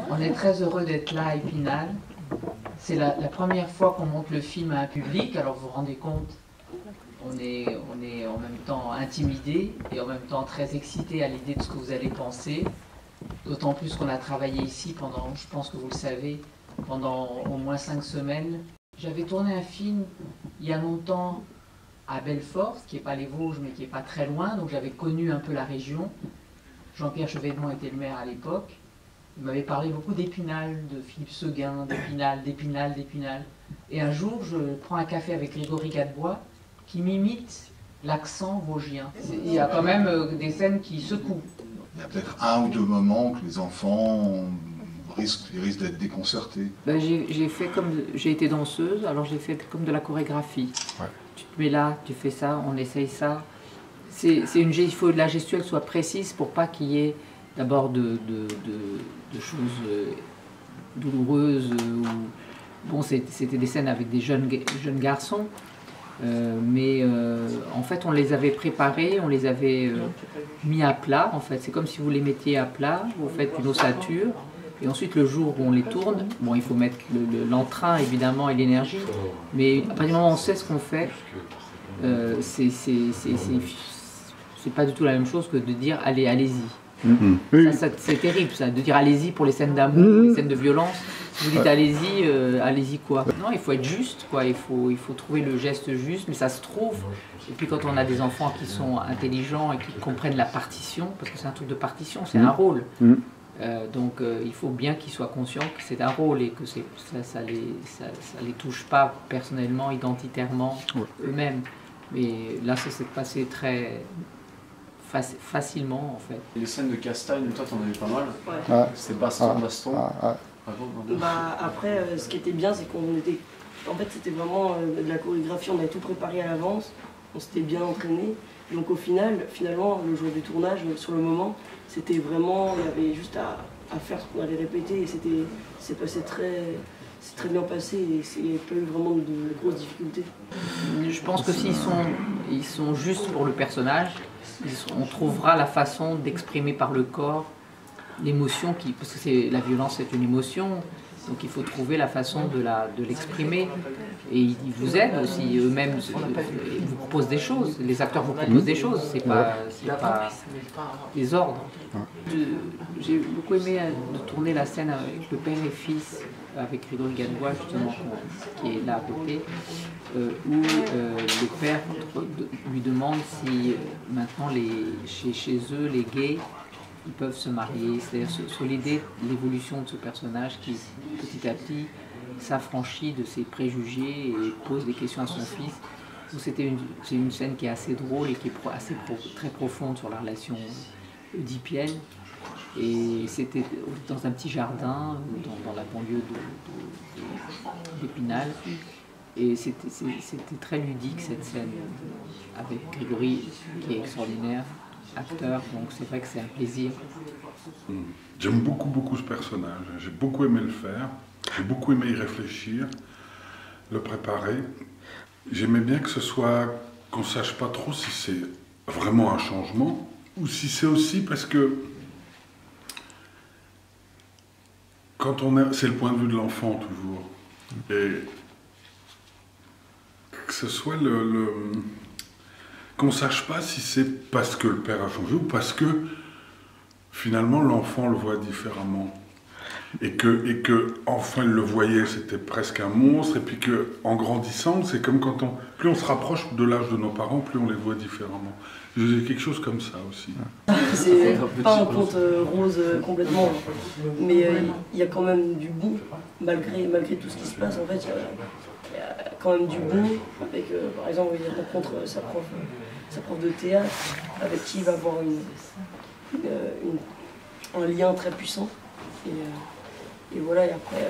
On est très heureux d'être là à Épinal. C'est la première fois qu'on montre le film à un public, alors vous vous rendez compte, on est en même temps intimidé et en même temps très excité à l'idée de ce que vous allez penser. D'autant plus qu'on a travaillé ici pendant, je pense que vous le savez, pendant au moins 5 semaines. J'avais tourné un film il y a longtemps à Belfort, qui n'est pas les Vosges, mais qui n'est pas très loin, donc j'avais connu un peu la région. Jean-Pierre Chevènement était le maire à l'époque. Il m'avait parlé beaucoup d'Épinal, de Philippe Seguin, d'Épinal. Et un jour, je prends un café avec Grégory Gadebois, qui m'imite l'accent vosgien. Il y a quand même des scènes qui secouent. Il y a peut-être un ou deux moments que les enfants risquent d'être déconcertés. Ben, j'ai été danseuse, alors j'ai fait comme de la chorégraphie. Ouais. Tu te mets là, tu fais ça, on essaye ça. Il faut que la gestuelle soit précise pour pas qu'il y ait d'abord de choses douloureuses. Bon, c'était des scènes avec des jeunes garçons, mais en fait on les avait préparés, on les avait mis à plat. En fait, c'est comme si vous les mettiez à plat, vous faites une ossature, et ensuite le jour où on les tourne, bon, il faut mettre l'entrain évidemment et l'énergie, mais à partir du moment où on sait ce qu'on fait, c'est pas du tout la même chose que de dire allez, allez-y. Oui. C'est terrible ça, de dire allez-y pour les scènes d'amour, les scènes de violence. Si vous dites allez-y, allez-y quoi. Non, il faut être juste, quoi. Il faut trouver le geste juste, mais ça se trouve. Et puis quand on a des enfants qui sont intelligents et qui comprennent la partition, parce que c'est un truc de partition, c'est un rôle. Donc il faut bien qu'ils soient conscients que c'est un rôle et que ça les touche pas personnellement, identitairement, eux-mêmes. Mais là, ça s'est passé très facilement en fait. Les scènes de castagne, toi t'en avais pas mal. Ouais. C'était baston. Bah, après, ce qui était bien, c'est qu'on était... En fait, c'était vraiment de la chorégraphie, on avait tout préparé à l'avance, on s'était bien entraîné. Donc au finalement, le jour du tournage, sur le moment, c'était vraiment... Il y avait juste à faire ce qu'on allait répéter et c'est passé c'est très bien passé et il n'y avait pas eu vraiment de grosses difficultés. Je pense que s'ils sont justes pour le personnage, on trouvera la façon d'exprimer par le corps l'émotion, parce que la violence c'est une émotion, donc il faut trouver la façon de l'exprimer. Et ils vous aident aussi, eux-mêmes vous proposent des choses, les acteurs vous proposent des choses, c'est pas des ordres. J'ai beaucoup aimé de tourner la scène avec le père et fils, avec Grégory Gadebois justement, qui est là à côté, où le père lui demande si maintenant chez eux, les gays, ils peuvent se marier, c'est-à-dire sur l'idée de l'évolution de ce personnage qui petit à petit s'affranchit de ses préjugés et pose des questions à son fils. C'est une scène qui est assez drôle et qui est très profonde sur la relation oedipienne. Et c'était dans un petit jardin, dans la banlieue d'Épinal. Et c'était très ludique cette scène, avec Grégory qui est extraordinaire, acteur, donc c'est vrai que c'est un plaisir. J'aime beaucoup ce personnage, j'ai beaucoup aimé le faire, j'ai beaucoup aimé y réfléchir, le préparer. J'aimais bien que ce soit, qu'on ne sache pas trop si c'est vraiment un changement, ou si c'est aussi parce que quand c'est le point de vue de l'enfant toujours, et que ce soit qu'on ne sache pas si c'est parce que le père a changé ou parce que finalement l'enfant le voit différemment. Et que enfin il le voyait, c'était presque un monstre, et puis qu'en grandissant, c'est comme quand plus on se rapproche de l'âge de nos parents, plus on les voit différemment. J'ai quelque chose comme ça aussi. C'est pas un conte rose complètement, mais il y a quand même du bon, malgré tout ce qui se passe, en fait, il y a quand même du bon, avec par exemple il rencontre sa prof de théâtre, avec qui il va avoir un lien très puissant. Et voilà, et après,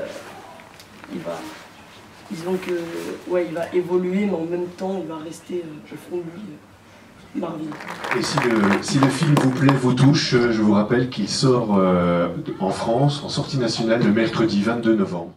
disons que, ouais, il va évoluer, mais en même temps, il va rester au fond de lui, Marvin. Et si le film vous plaît, vous touche, je vous rappelle qu'il sort en France, en sortie nationale, le mercredi 22 novembre.